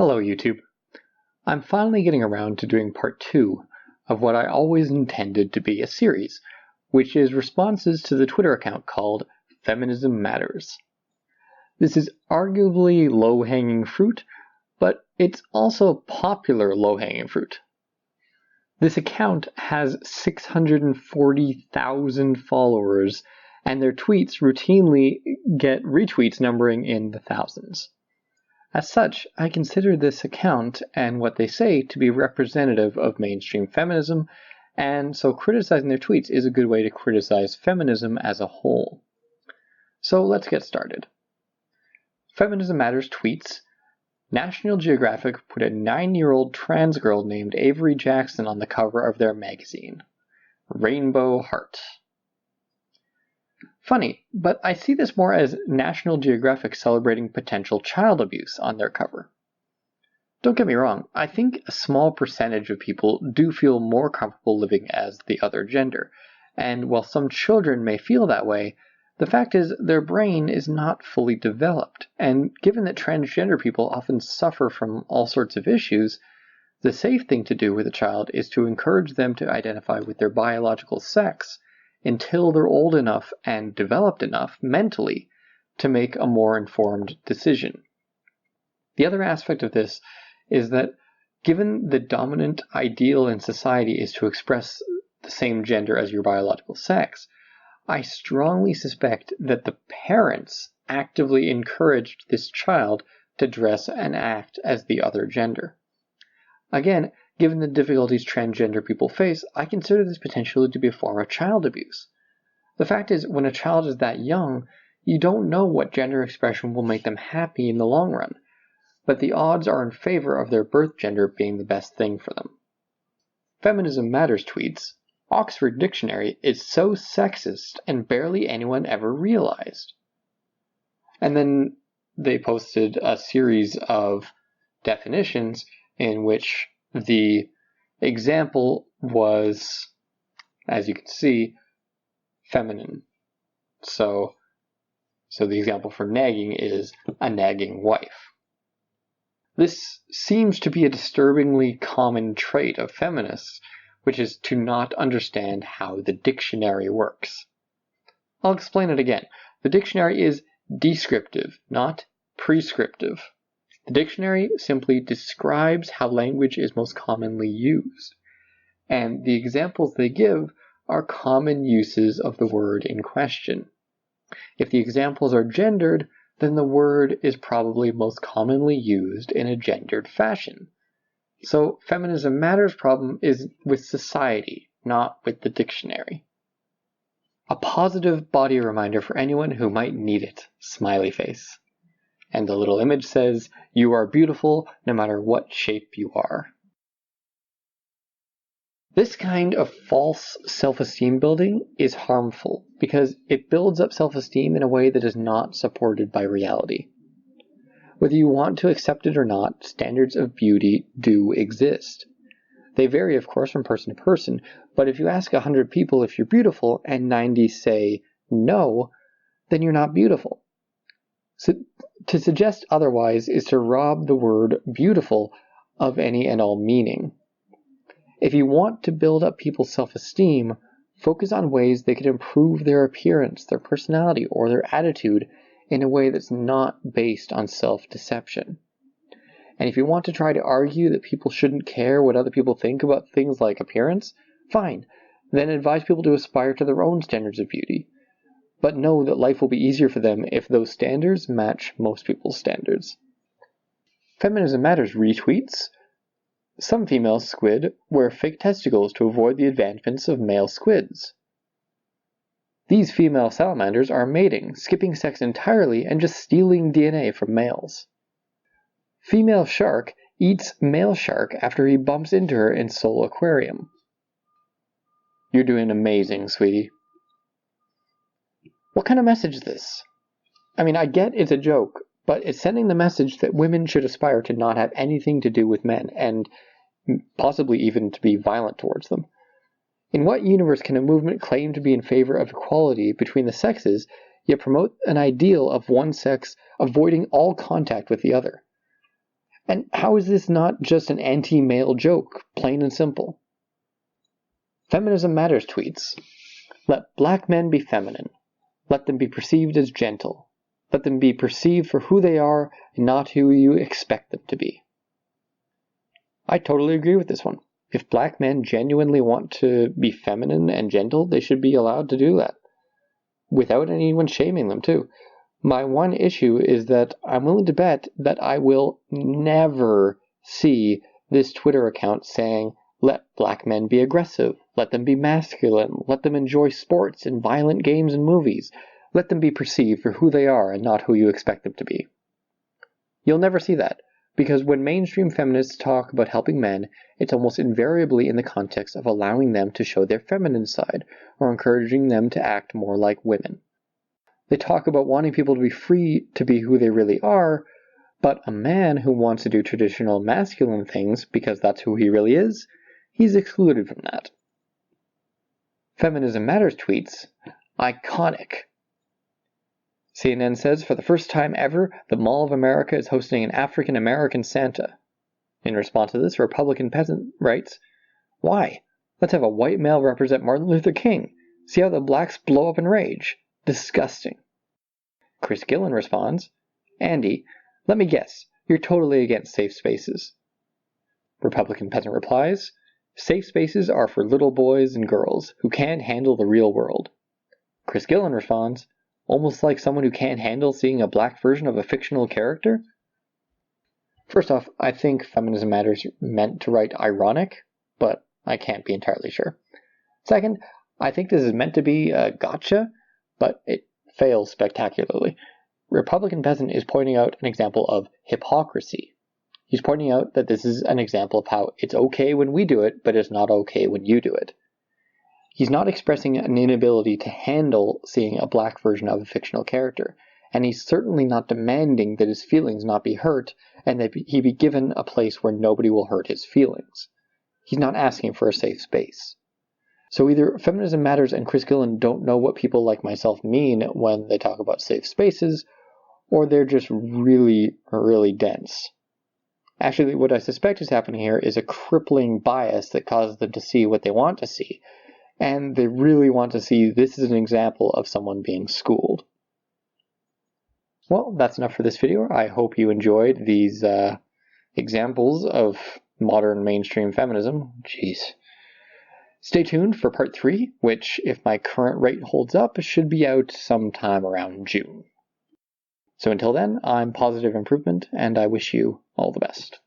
Hello YouTube. I'm finally getting around to doing part 2 of what I always intended to be a series, which is responses to the Twitter account called Feminism Matters. This is arguably low-hanging fruit, but it's also popular low-hanging fruit. This account has 640,000 followers, and their tweets routinely get retweets numbering in the thousands. As such, I consider this account and what they say to be representative of mainstream feminism, and so criticizing their tweets is a good way to criticize feminism as a whole. So let's get started. Feminism Matters tweets, National Geographic put a 9-year-old trans girl named Avery Jackson on the cover of their magazine. Rainbow Heart. Funny, but I see this more as National Geographic celebrating potential child abuse on their cover. Don't get me wrong, I think a small percentage of people do feel more comfortable living as the other gender, and while some children may feel that way, the fact is their brain is not fully developed, and given that transgender people often suffer from all sorts of issues, the safe thing to do with a child is to encourage them to identify with their biological sex until they're old enough and developed enough mentally to make a more informed decision. The other aspect of this is that given the dominant ideal in society is to express the same gender as your biological sex, I strongly suspect that the parents actively encouraged this child to dress and act as the other gender. Again, given the difficulties transgender people face, I consider this potentially to be a form of child abuse. The fact is, when a child is that young, you don't know what gender expression will make them happy in the long run, but the odds are in favor of their birth gender being the best thing for them. Feminism Matters tweets, Oxford Dictionary is so sexist and barely anyone ever realized. And then they posted a series of definitions in which the example was, as you can see, feminine. So the example for nagging is a nagging wife. This seems to be a disturbingly common trait of feminists, which is to not understand how the dictionary works. I'll explain it again. The dictionary is descriptive, not prescriptive. The dictionary simply describes how language is most commonly used, and the examples they give are common uses of the word in question. If the examples are gendered, then the word is probably most commonly used in a gendered fashion. So Feminism Matters' problem is with society, not with the dictionary. A positive body reminder for anyone who might need it, smiley face. And the little image says, you are beautiful no matter what shape you are. This kind of false self-esteem building is harmful because it builds up self-esteem in a way that is not supported by reality. Whether you want to accept it or not, standards of beauty do exist. They vary, of course, from person to person, but if you ask 100 people if you're beautiful and 90 say no, then you're not beautiful. So to suggest otherwise is to rob the word beautiful of any and all meaning. If you want to build up people's self-esteem, focus on ways they could improve their appearance, their personality, or their attitude in a way that's not based on self-deception. And if you want to try to argue that people shouldn't care what other people think about things like appearance, fine. Then advise people to aspire to their own standards of beauty. But know that life will be easier for them if those standards match most people's standards. Feminism Matters retweets, some female squid wear fake testicles to avoid the advancements of male squids. These female salamanders are mating, skipping sex entirely and just stealing DNA from males. Female shark eats male shark after he bumps into her in Seoul Aquarium. You're doing amazing, sweetie. What kind of message is this? I mean, I get it's a joke, but it's sending the message that women should aspire to not have anything to do with men, and possibly even to be violent towards them. In what universe can a movement claim to be in favor of equality between the sexes, yet promote an ideal of one sex avoiding all contact with the other? And how is this not just an anti-male joke, plain and simple? Feminism Matters tweets, "Let black men be feminine. Let them be perceived as gentle. Let them be perceived for who they are and not who you expect them to be." I totally agree with this one. If black men genuinely want to be feminine and gentle, they should be allowed to do that, without anyone shaming them too. My one issue is that I'm willing to bet that I will never see this Twitter account saying, "Let black men be aggressive, let them be masculine, let them enjoy sports and violent games and movies, let them be perceived for who they are and not who you expect them to be." You'll never see that, because when mainstream feminists talk about helping men, it's almost invariably in the context of allowing them to show their feminine side, or encouraging them to act more like women. They talk about wanting people to be free to be who they really are, but a man who wants to do traditional masculine things because that's who he really is, he's excluded from that. Feminism Matters tweets, "Iconic." CNN says, "For the first time ever, the Mall of America is hosting an African American Santa." In response to this, a Republican peasant writes, "Why? Let's have a white male represent Martin Luther King. See how the blacks blow up in rage. Disgusting." Chris Gillen responds, "Andy, let me guess, you're totally against safe spaces." Republican peasant replies, "Safe spaces are for little boys and girls who can't handle the real world." Chris Gillen responds, "Almost like someone who can't handle seeing a black version of a fictional character?" First off, I think Feminism Matters meant to write ironic, but I can't be entirely sure. Second, I think this is meant to be a gotcha, but it fails spectacularly. Republican Peasant is pointing out an example of hypocrisy. He's pointing out that this is an example of how it's okay when we do it, but it's not okay when you do it. He's not expressing an inability to handle seeing a black version of a fictional character, and he's certainly not demanding that his feelings not be hurt and that he be given a place where nobody will hurt his feelings. He's not asking for a safe space. So either Feminism Matters and Chris Gillen don't know what people like myself mean when they talk about safe spaces, or they're just really, really dense. Actually, what I suspect is happening here is a crippling bias that causes them to see what they want to see, and they really want to see this is an example of someone being schooled. Well, that's enough for this video. I hope you enjoyed these examples of modern mainstream feminism. Jeez. Stay tuned for part 3, which, if my current rate holds up, should be out sometime around June. So until then, I'm Positive Improvement, and I wish you all the best.